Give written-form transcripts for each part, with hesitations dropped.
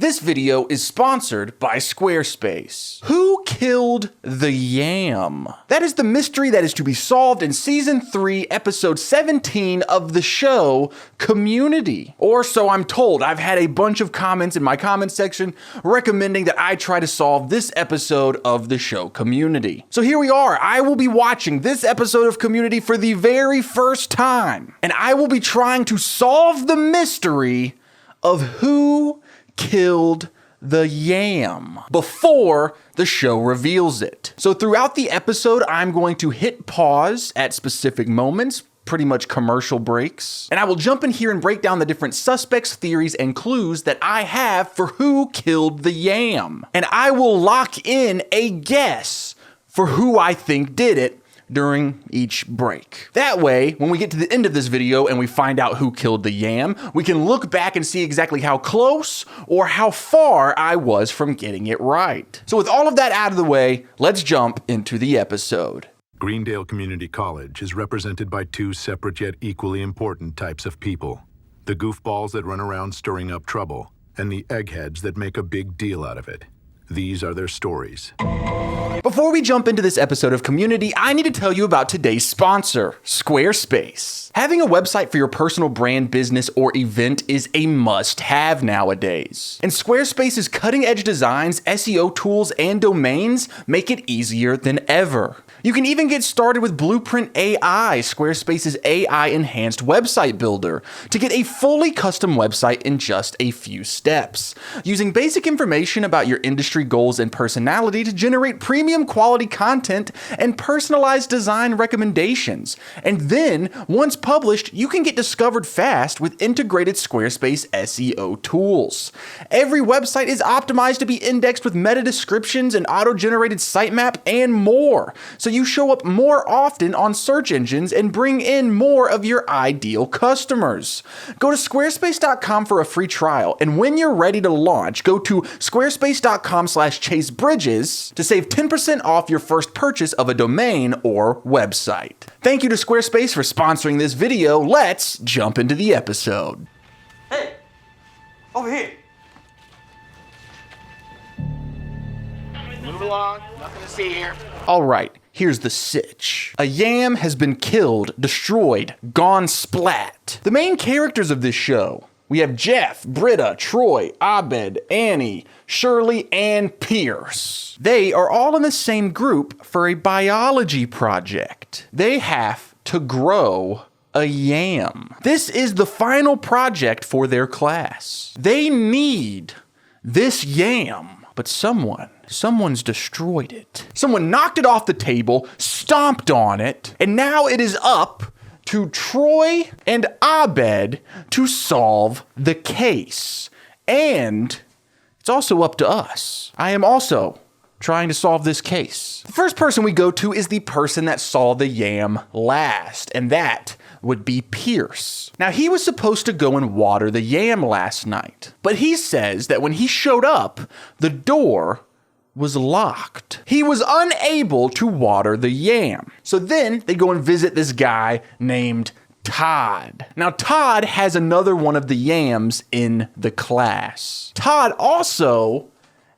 This video is sponsored by Squarespace. Who killed the yam? That is the mystery that is to be solved in Season 3, Episode 17 of the show, Community. Or so I'm told. I've had a bunch of comments in my comment section recommending that I try to solve this episode of the show, Community. So here we are. I will be watching this episode of Community for the very first time, and I will be trying to solve the mystery of who killed the yam before the show reveals it. So throughout the episode, I'm going to hit pause at specific moments, pretty much commercial breaks, and I will jump in here and break down the different suspects, theories, and clues that I have for who killed the yam. And I will lock in a guess for who I think did it during each break. That way, when we get to the end of this video and we find out who killed the yam, we can look back and see exactly how close or how far I was from getting it right. So with all of that out of the way, let's jump into the episode. Greendale Community College is represented by two separate yet equally important types of people. The goofballs that run around stirring up trouble, and the eggheads that make a big deal out of it. These are their stories. Before we jump into this episode of Community, I need to tell you about today's sponsor, Squarespace. Having a website for your personal brand, business, or event is a must-have nowadays. And Squarespace's cutting-edge designs, SEO tools, and domains make it easier than ever. You can even get started with Blueprint AI, Squarespace's AI-enhanced website builder, to get a fully custom website in just a few steps, using basic information about your industry goals and personality to generate premium quality content and personalized design recommendations. And then, once published, you can get discovered fast with integrated Squarespace SEO tools. Every website is optimized to be indexed with meta descriptions and auto-generated sitemap and more, so you show up more often on search engines and bring in more of your ideal customers. Go to squarespace.com for a free trial, and when you're ready to launch, go to squarespace.com/chasebridges to save 10% off your first purchase of a domain or website. Thank you to Squarespace for sponsoring this video. Let's jump into the episode. Hey, over here. Move along, nothing to see here. All right, here's the sitch. A yam has been killed, destroyed, gone splat. The main characters of this show, we have Jeff, Britta, Troy, Abed, Annie, Shirley, and Pierce. They are all in the same group for a biology project. They have to grow a yam. This is the final project for their class. They need this yam, but someone's destroyed it. Someone knocked it off the table, stomped on it, and now it is up to Troy and Abed to solve the case. And it's also up to us. I am also trying to solve this case. The first person we go to is the person that saw the yam last, and that would be Pierce. Now, he was supposed to go and water the yam last night, but he says that when he showed up, the door was locked. He was unable to water the yam. So then they go and visit this guy named Todd. Now, Todd has another one of the yams in the class. Todd also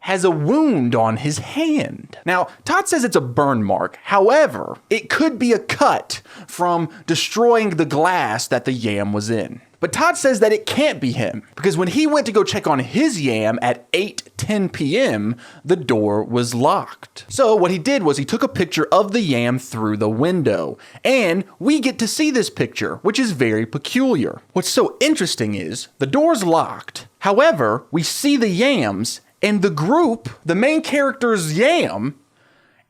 has a wound on his hand. Now, Todd says it's a burn mark. However, it could be a cut from destroying the glass that the yam was in. But Todd says that it can't be him, because when he went to go check on his yam at 8:10 p.m., the door was locked. So what he did was he took a picture of the yam through the window, and we get to see this picture, which is very peculiar. What's so interesting is the door's locked. However, we see the yams, and the group, the main character's yam,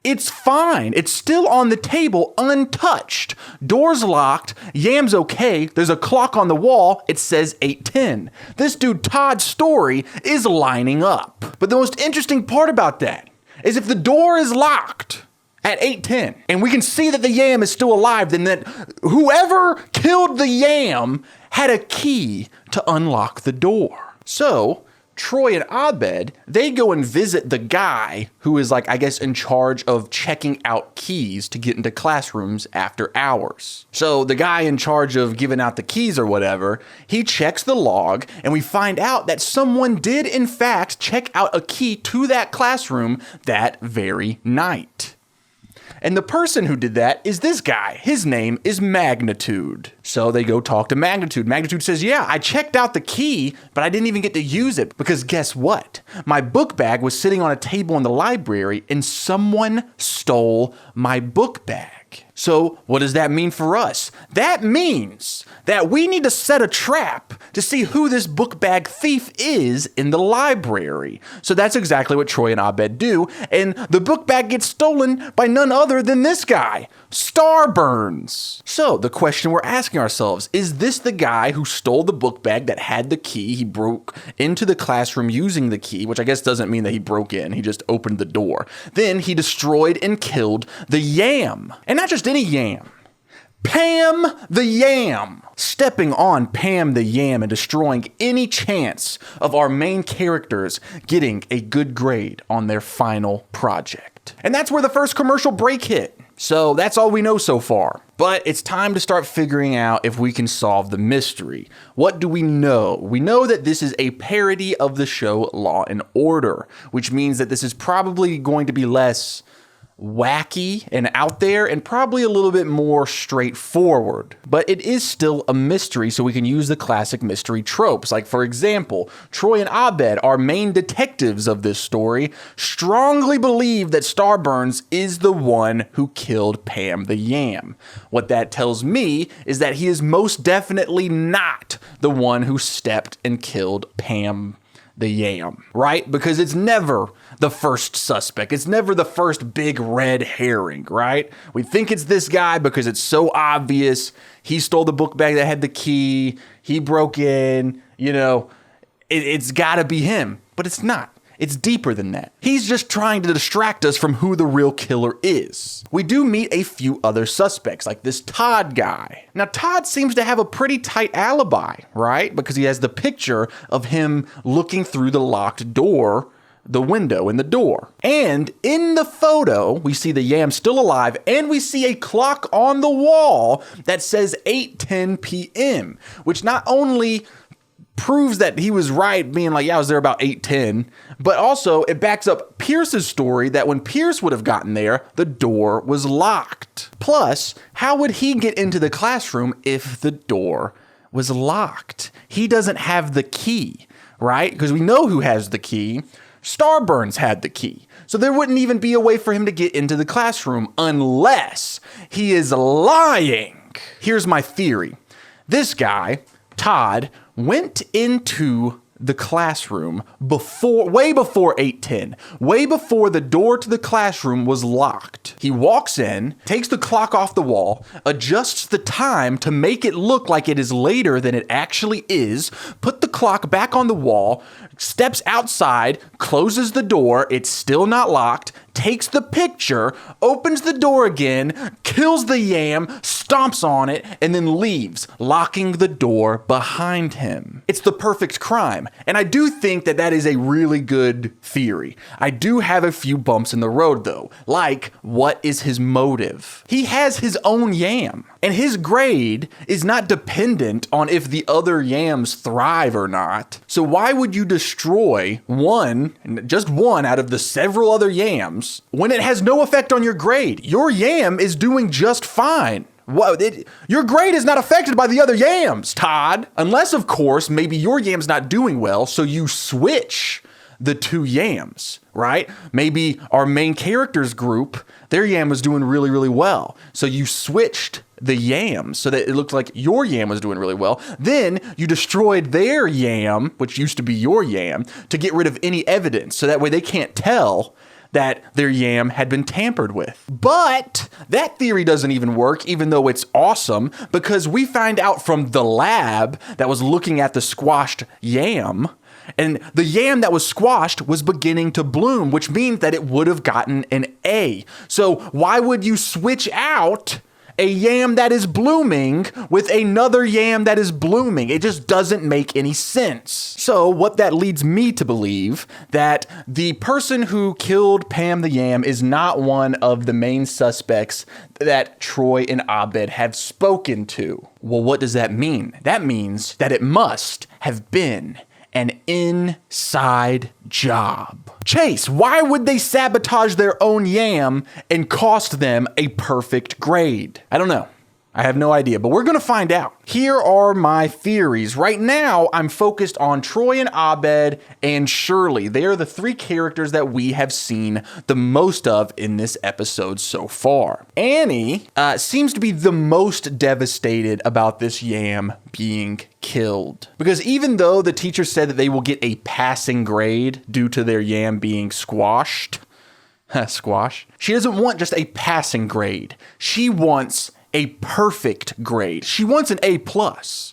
it's fine. It's still on the table, untouched. Door's locked, yam's okay, there's a clock on the wall, it says 8:10. This dude Todd's story is lining up. But the most interesting part about that is if the door is locked at 8:10, and we can see that the yam is still alive, then that whoever killed the yam had a key to unlock the door. So Troy and Abed, they go and visit the guy who is like, I guess, in charge of checking out keys to get into classrooms after hours. So the guy in charge of giving out the keys or whatever, he checks the log and we find out that someone did in fact check out a key to that classroom that very night. And the person who did that is this guy. His name is Magnitude. So they go talk to Magnitude. Magnitude says, yeah, I checked out the key, but I didn't even get to use it because guess what? My book bag was sitting on a table in the library and someone stole my book bag. So what does that mean for us? That means that we need to set a trap to see who this book bag thief is in the library. So that's exactly what Troy and Abed do. And the book bag gets stolen by none other than this guy, Starburns. So the question we're asking ourselves, is this the guy who stole the book bag that had the key? He broke into the classroom using the key, which I guess doesn't mean that he broke in. He just opened the door. Then he destroyed and killed the Yam. And not just any yam. Pam the Yam. Stepping on Pam the Yam and destroying any chance of our main characters getting a good grade on their final project. And that's where the first commercial break hit. So that's all we know so far. But it's time to start figuring out if we can solve the mystery. What do we know? We know that this is a parody of the show Law and Order, which means that this is probably going to be less wacky and out there and probably a little bit more straightforward. But it is still a mystery, so we can use the classic mystery tropes. Like, for example, Troy and Abed, our main detectives of this story, strongly believe that Starburns is the one who killed Pam the Yam. What that tells me is that he is most definitely not the one who stepped and killed Pam the Yam, right? Because it's never the first suspect. It's never the first big red herring, right? We think it's this guy because it's so obvious. He stole the book bag that had the key. He broke in, it's gotta be him, but it's not. It's deeper than that. He's just trying to distract us from who the real killer is. We do meet a few other suspects, like this Todd guy. Now, Todd seems to have a pretty tight alibi, right? Because he has the picture of him looking through the locked door, the window in the door. And in the photo, we see the Yam still alive, and we see a clock on the wall that says 8:10 p.m., which not only proves that he was right, being like, yeah, I was there about 8:10, but also it backs up Pierce's story that when Pierce would have gotten there, the door was locked. Plus, how would he get into the classroom if the door was locked? He doesn't have the key, right? Because we know who has the key. Starburns had the key. So there wouldn't even be a way for him to get into the classroom unless he is lying. Here's my theory. This guy, Todd, went into the classroom way before 8:10, way before the door to the classroom was locked. He walks in, takes the clock off the wall, adjusts the time to make it look like it is later than it actually is, put the clock back on the wall, steps outside, closes the door, it's still not locked, takes the picture, opens the door again, kills the Yam, stomps on it, and then leaves, locking the door behind him. It's the perfect crime. And I do think that that is a really good theory. I do have a few bumps in the road though. Like, what is his motive? He has his own Yam, and his grade is not dependent on if the other Yams thrive or not. So why would you destroy just one out of the several other Yams when it has no effect on your grade? Your Yam is doing just fine. Your grade is not affected by the other Yams, Todd. Unless, of course, maybe your Yam's not doing well, so you switch the two Yams, right? Maybe our main characters group, their Yam was doing really, really well. So you switched the Yams so that it looked like your Yam was doing really well. Then you destroyed their Yam, which used to be your Yam, to get rid of any evidence. So that way they can't tell that their Yam had been tampered with. But that theory doesn't even work, even though it's awesome, because we find out from the lab that was looking at the squashed Yam, and the Yam that was squashed was beginning to bloom, which means that it would have gotten an A. So why would you switch out a yam that is blooming with another yam that is blooming. It just doesn't make any sense. So what that leads me to believe that the person who killed Pam the Yam is not one of the main suspects that Troy and Abed have spoken to. Well, what does that mean? That means that it must have been an inside job. Chase, why would they sabotage their own yam and cost them a perfect grade? I don't know. I have no idea, but we're gonna find out. Here are my theories. Right now, I'm focused on Troy and Abed and Shirley. They are the three characters that we have seen the most of in this episode so far. Annie seems to be the most devastated about this yam being killed. Because even though the teacher said that they will get a passing grade due to their yam being squashed, she doesn't want just a passing grade. She wants a perfect grade. She wants an A+.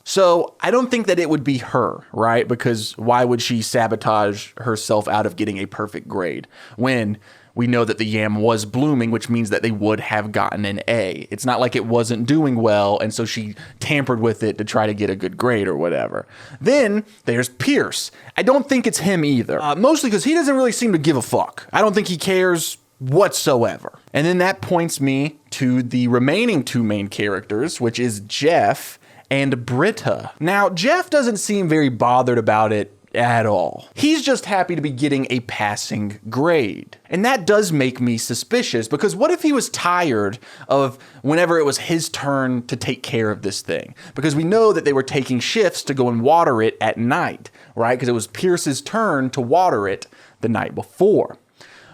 So I don't think that it would be her, right? Because why would she sabotage herself out of getting a perfect grade when we know that the yam was blooming, which means that they would have gotten an A. It's not like it wasn't doing well, and so she tampered with it to try to get a good grade or whatever. Then there's Pierce. I don't think it's him either. Mostly because he doesn't really seem to give a fuck. I don't think he cares whatsoever. And then that points me to the remaining two main characters, which is Jeff and Britta. Now, Jeff doesn't seem very bothered about it at all. He's just happy to be getting a passing grade. And that does make me suspicious, because what if he was tired of whenever it was his turn to take care of this thing? Because we know that they were taking shifts to go and water it at night, right? Because it was Pierce's turn to water it the night before.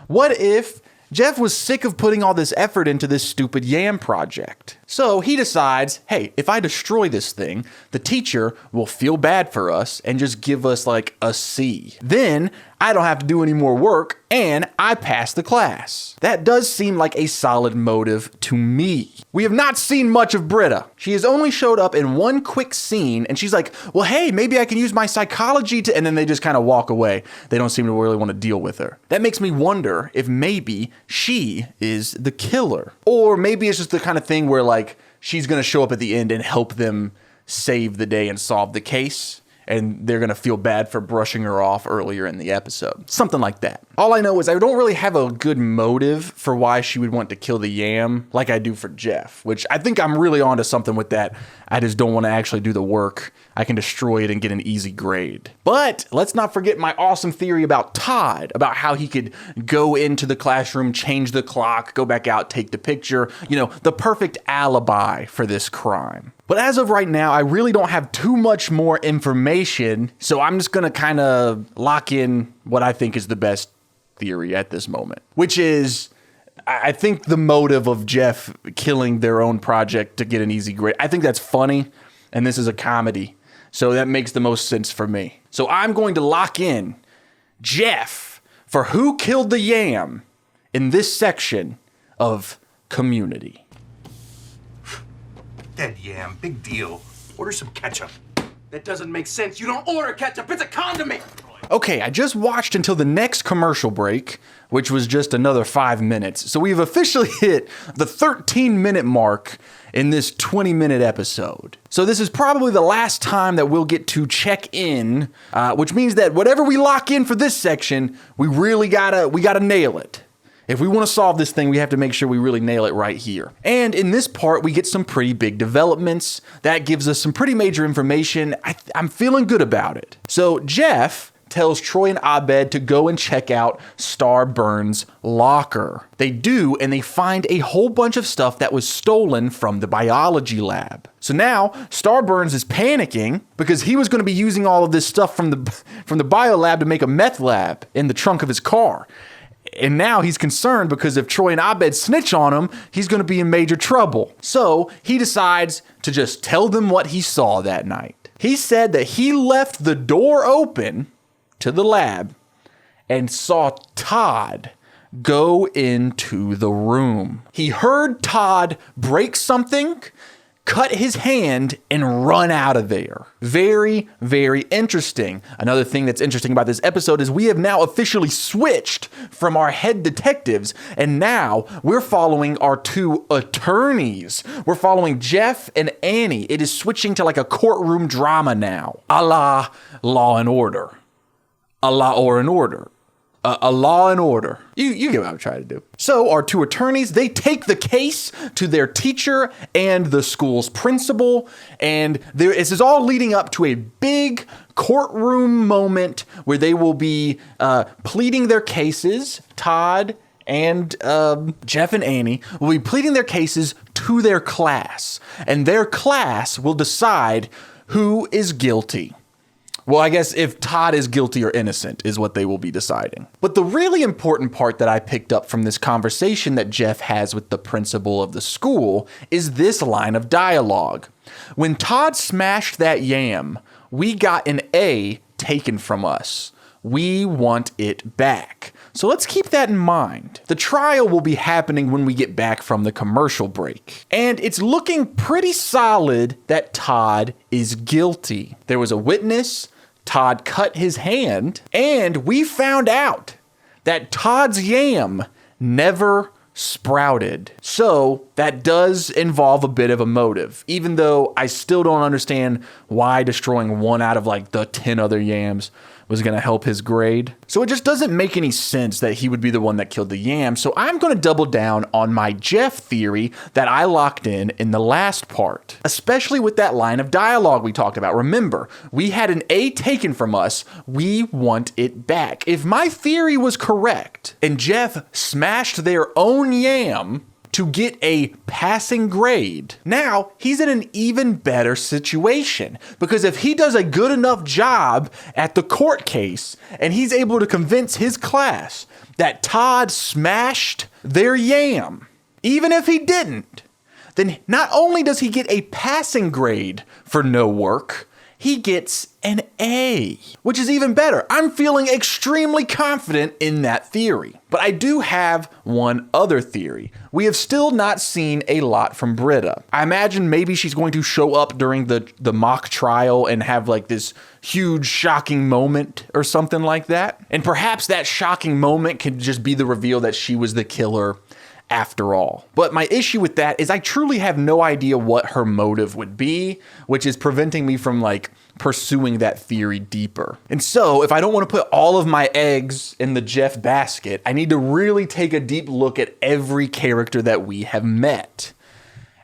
What if Jeff was sick of putting all this effort into this stupid yam project? So he decides, hey, if I destroy this thing, the teacher will feel bad for us and just give us like a C. Then I don't have to do any more work and I pass the class. That does seem like a solid motive to me. We have not seen much of Britta. She has only showed up in one quick scene and she's like, well, hey, maybe I can use my psychology to, and then they just kind of walk away. They don't seem to really want to deal with her. That makes me wonder if maybe she is the killer. Or maybe it's just the kind of thing where like she's going to show up at the end and help them save the day and solve the case, and they're going to feel bad for brushing her off earlier in the episode. Something like that. All I know is I don't really have a good motive for why she would want to kill the yam like I do for Jeff, which I think I'm really onto something with that. I just don't want to actually do the work. I can destroy it and get an easy grade. But let's not forget my awesome theory about Todd, about how he could go into the classroom, change the clock, go back out, take the picture, you know, the perfect alibi for this crime. But as of right now, I really don't have too much more information, so I'm just gonna kind of lock in what I think is the best theory at this moment, which is I think the motive of Jeff killing their own project to get an easy grade, I think that's funny, and this is a comedy, so that makes the most sense for me. So I'm going to lock in Jeff for who killed the yam in this section of Community. Dead yam, big deal. Order some ketchup. That doesn't make sense. You don't order ketchup. It's a condiment. Okay, I just watched until the next commercial break, which was just another 5 minutes. So we've officially hit the 13-minute mark in this 20-minute episode. So this is probably the last time that we'll get to check in, which means that whatever we lock in for this section, we gotta nail it. If we want to solve this thing, we have to make sure we really nail it right here. And in this part, we get some pretty big developments. That gives us some pretty major information. I'm feeling good about it. So Jeff tells Troy and Abed to go and check out Star Burns' locker. They do, and they find a whole bunch of stuff that was stolen from the biology lab. So now Star Burns is panicking because he was going to be using all of this stuff from the bio lab to make a meth lab in the trunk of his car. And now he's concerned because if Troy and Abed snitch on him, he's going to be in major trouble. So he decides to just tell them what he saw that night. He said that he left the door open to the lab and saw Todd go into the room. He heard Todd break something, cut his hand, and run out of there. Very, very interesting. Another thing that's interesting about this episode is we have now officially switched from our head detectives, and now we're following our two attorneys. We're following Jeff and Annie. It is switching to like a courtroom drama now, a la Law and Order. A Law and Order. A Law and Order. You get what I'm trying to do. So our two attorneys, they take the case to their teacher and the school's principal, and this is all leading up to a big courtroom moment where they will be pleading their cases. Todd and Jeff and Annie will be pleading their cases to their class, and their class will decide who is guilty. Well, I guess if Todd is guilty or innocent is what they will be deciding. But the really important part that I picked up from this conversation that Jeff has with the principal of the school is this line of dialogue. When Todd smashed that yam, we got an A taken from us. We want it back. So let's keep that in mind. The trial will be happening when we get back from the commercial break. And it's looking pretty solid that Todd is guilty. There was a witness. Todd cut his hand, and we found out that Todd's yam never sprouted. So that does involve a bit of a motive, even though I still don't understand why destroying one out of like the 10 other yams was going to help his grade. So it just doesn't make any sense that he would be the one that killed the yam. So I'm going to double down on my Jeff theory that I locked in the last part, especially with that line of dialogue we talked about. Remember, we had an A taken from us. We want it back. If my theory was correct and Jeff smashed their own yam to get a passing grade, now he's in an even better situation, because if he does a good enough job at the court case and he's able to convince his class that Todd smashed their yam, even if he didn't, then not only does he get a passing grade for no work, he gets an A, which is even better. I'm feeling extremely confident in that theory. But I do have one other theory. We have still not seen a lot from Britta. I imagine maybe she's going to show up during the mock trial and have like this huge shocking moment or something like that. And perhaps that shocking moment could just be the reveal that she was the killer after all. But my issue with that is I truly have no idea what her motive would be, which is preventing me from like pursuing that theory deeper. And so if I don't want to put all of my eggs in the Jeff basket, I need to really take a deep look at every character that we have met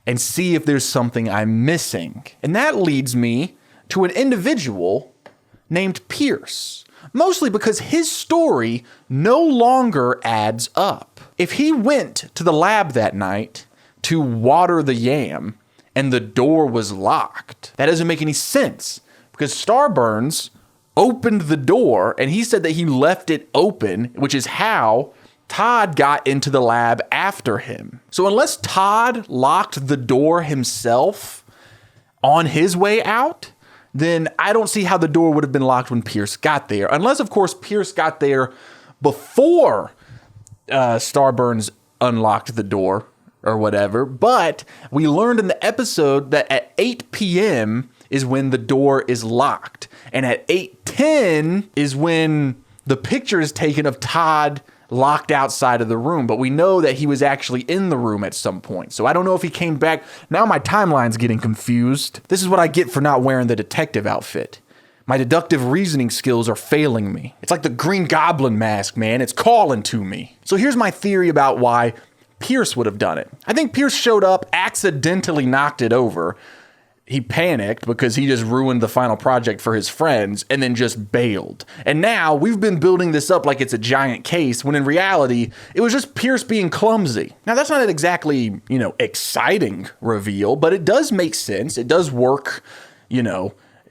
and see if there's something I'm missing. And that leads me to an individual named Pierce, mostly because his story no longer adds up. If he went to the lab that night to water the yam and the door was locked, that doesn't make any sense, because Starburns opened the door and he said that he left it open, which is how Todd got into the lab after him. So unless Todd locked the door himself on his way out, then I don't see how the door would have been locked when Pierce got there. Unless, of course, Pierce got there before Starburns unlocked the door or whatever. But we learned in the episode that at 8 p.m. is when the door is locked. And at 8:10 is when the picture is taken of Todd locked outside of the room. But we know that he was actually in the room at some point. So I don't know if he came back. Now my timeline's getting confused. This is what I get for not wearing the detective outfit. My deductive reasoning skills are failing me. It's like the Green Goblin mask, man. It's calling to me. So here's my theory about why Pierce would have done it. I think Pierce showed up, accidentally knocked it over. He panicked because he just ruined the final project for his friends and then just bailed. And now we've been building this up like it's a giant case, when in reality, it was just Pierce being clumsy. Now that's not an exactly, exciting reveal, but it does make sense. It does work,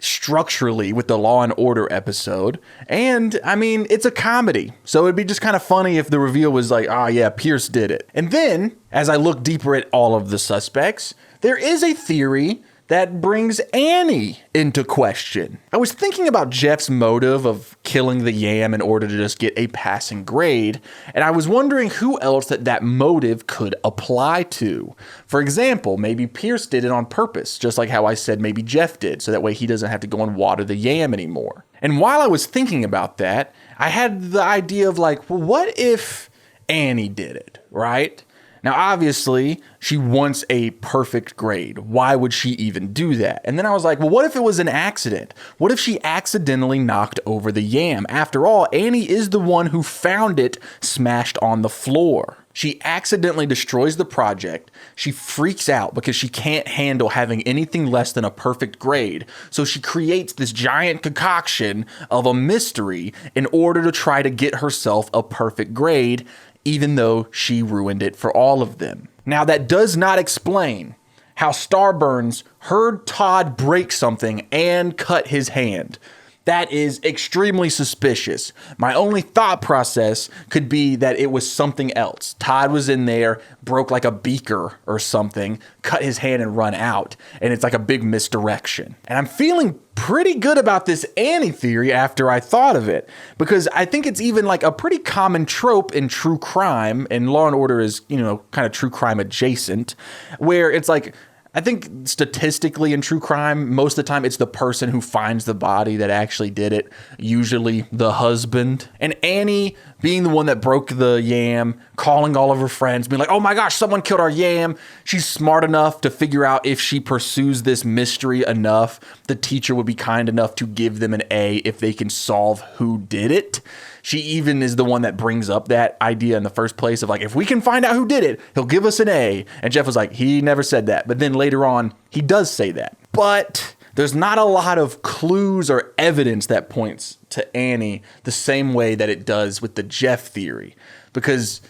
structurally with the Law and Order episode. And I mean, it's a comedy. So it'd be just kind of funny if the reveal was like, oh yeah, Pierce did it. And then as I look deeper at all of the suspects, there is a theory that brings Annie into question. I was thinking about Jeff's motive of killing the yam in order to just get a passing grade, and I was wondering who else that motive could apply to. For example, maybe Pierce did it on purpose, just like how I said maybe Jeff did, so that way he doesn't have to go and water the yam anymore. And while I was thinking about that, I had the idea of like, well, what if Annie did it, right? Now, obviously, she wants a perfect grade. Why would she even do that? And then I was like, well, what if it was an accident? What if she accidentally knocked over the yam? After all, Annie is the one who found it smashed on the floor. She accidentally destroys the project. She freaks out because she can't handle having anything less than a perfect grade. So she creates this giant concoction of a mystery in order to try to get herself a perfect grade, even though she ruined it for all of them. Now, that does not explain how Starburns heard Todd break something and cut his hand. That is extremely suspicious. My only thought process could be that it was something else. Todd was in there, broke like a beaker or something, cut his hand and run out, and it's like a big misdirection. And I'm feeling pretty good about this Annie theory after I thought of it, because I think it's even like a pretty common trope in true crime, and Law and Order is, kind of true crime adjacent, where it's like, I think statistically in true crime, most of the time it's the person who finds the body that actually did it, usually the husband. And Annie being the one that broke the yam, calling all of her friends, being like, oh my gosh, someone killed our yam. She's smart enough to figure out if she pursues this mystery enough, the teacher would be kind enough to give them an A if they can solve who did it. She even is the one that brings up that idea in the first place of like, if we can find out who did it, he'll give us an A. And Jeff was like, he never said that. But then later on, he does say that. But there's not a lot of clues or evidence that points to Annie the same way that it does with the Jeff theory. Because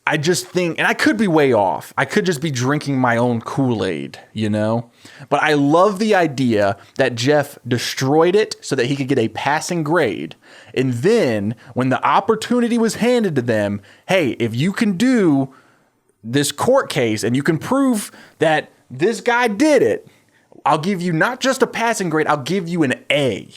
I just think, and I could be way off, I could just be drinking my own Kool-Aid, But I love the idea that Jeff destroyed it so that he could get a passing grade. And then when the opportunity was handed to them, hey, if you can do this court case and you can prove that this guy did it, I'll give you not just a passing grade, I'll give you an A.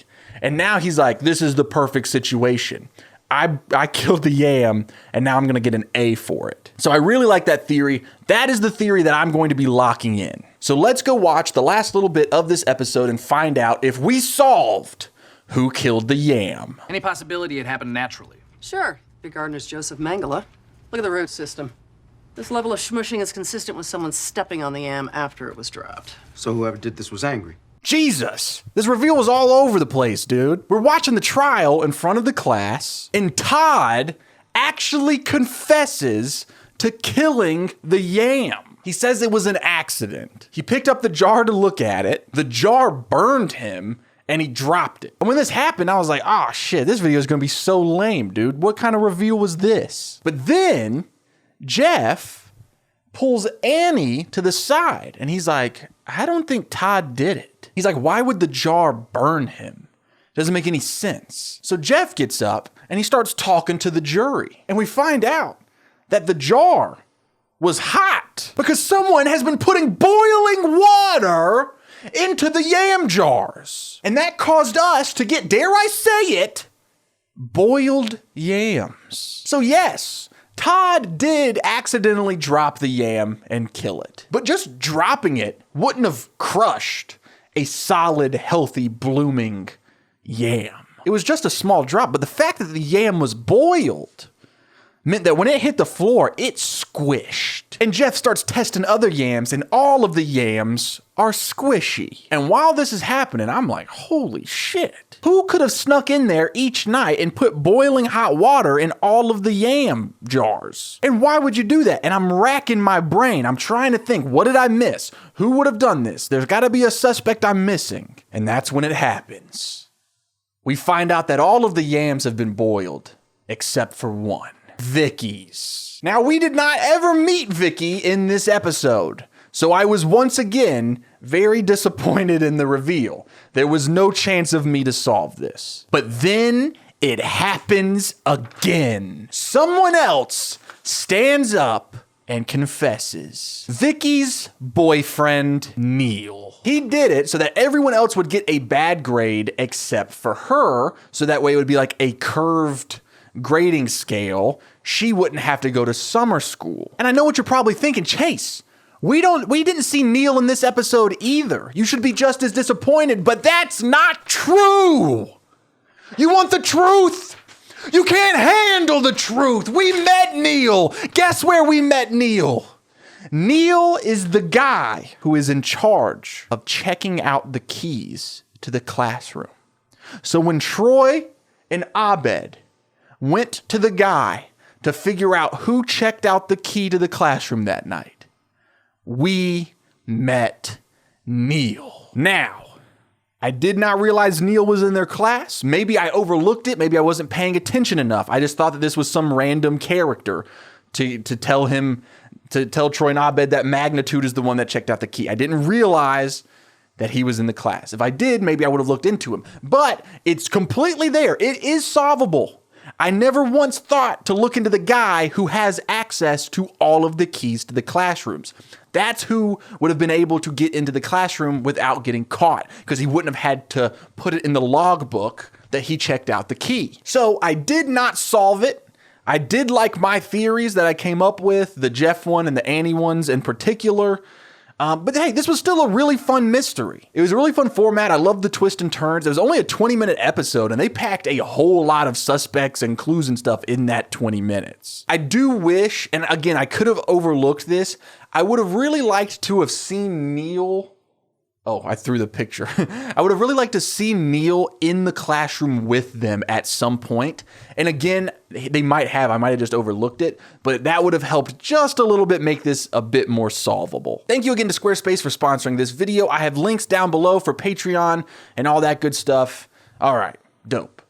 And now he's like, this is the perfect situation. I killed the yam, and now I'm going to get an A for it. So I really like that theory. That is the theory that I'm going to be locking in. So let's go watch the last little bit of this episode and find out if we solved who killed the yam. Any possibility it happened naturally? Sure. Big gardener's Joseph Mangala. Look at the root system. This level of smushing is consistent with someone stepping on the yam after it was dropped. So whoever did this was angry. Jesus, this reveal was all over the place, dude. We're watching the trial in front of the class, and Todd actually confesses to killing the yam. He says it was an accident. He picked up the jar to look at it. The jar burned him, and he dropped it. And when this happened, I was like, oh shit, this video is gonna be so lame, dude. What kind of reveal was this? But then Jeff pulls Annie to the side, and he's like, I don't think Todd did it. He's like, why would the jar burn him? Doesn't make any sense. So Jeff gets up and he starts talking to the jury. And we find out that the jar was hot because someone has been putting boiling water into the yam jars. And that caused us to get, dare I say it, boiled yams. So yes, Todd did accidentally drop the yam and kill it. But just dropping it wouldn't have crushed a solid, healthy, blooming yam. It was just a small drop, but the fact that the yam was boiled meant that when it hit the floor, it squished. And Jeff starts testing other yams, and all of the yams are squishy. And while this is happening, I'm like, holy shit. Who could have snuck in there each night and put boiling hot water in all of the yam jars? And why would you do that? And I'm racking my brain. I'm trying to think, what did I miss? Who would have done this? There's got to be a suspect I'm missing. And that's when it happens. We find out that all of the yams have been boiled, except for one. Vicky's. Now, we did not ever meet Vicky in this episode, so I was once again very disappointed in the reveal. There was no chance of me to solve this. But then it happens again. Someone else stands up and confesses. Vicky's boyfriend, Neil. He did it so that everyone else would get a bad grade except for her, so that way it would be like a curved grading scale. She wouldn't have to go to summer school. And I know what you're probably thinking, Chase, we didn't see Neil in this episode either. You should be just as disappointed, but that's not true. You want the truth? You can't handle the truth. We met Neil. Guess where we met Neil? Neil is the guy who is in charge of checking out the keys to the classroom. So when Troy and Abed went to the guy to figure out who checked out the key to the classroom that night, we met Neil. Now, I did not realize Neil was in their class. Maybe I overlooked it. Maybe I wasn't paying attention enough. I just thought that this was some random character to tell Troy and Abed that Magnitude is the one that checked out the key. I didn't realize that he was in the class. If I did, maybe I would have looked into him. But it's completely there. It is solvable. I never once thought to look into the guy who has access to all of the keys to the classrooms. That's who would have been able to get into the classroom without getting caught, because he wouldn't have had to put it in the logbook that he checked out the key. So I did not solve it. I did like my theories that I came up with, the Jeff one and the Annie ones in particular. But hey, this was still a really fun mystery. It was a really fun format. I loved the twists and turns. It was only a 20-minute episode, and they packed a whole lot of suspects and clues and stuff in that 20 minutes. I do wish, and again, I could have overlooked this, I would have really liked to have seen Neil. Oh, I threw the picture. I would have really liked to see Neil in the classroom with them at some point. And again, I might have just overlooked it, but that would have helped just a little bit make this a bit more solvable. Thank you again to Squarespace for sponsoring this video. I have links down below for Patreon and all that good stuff. All right, dope.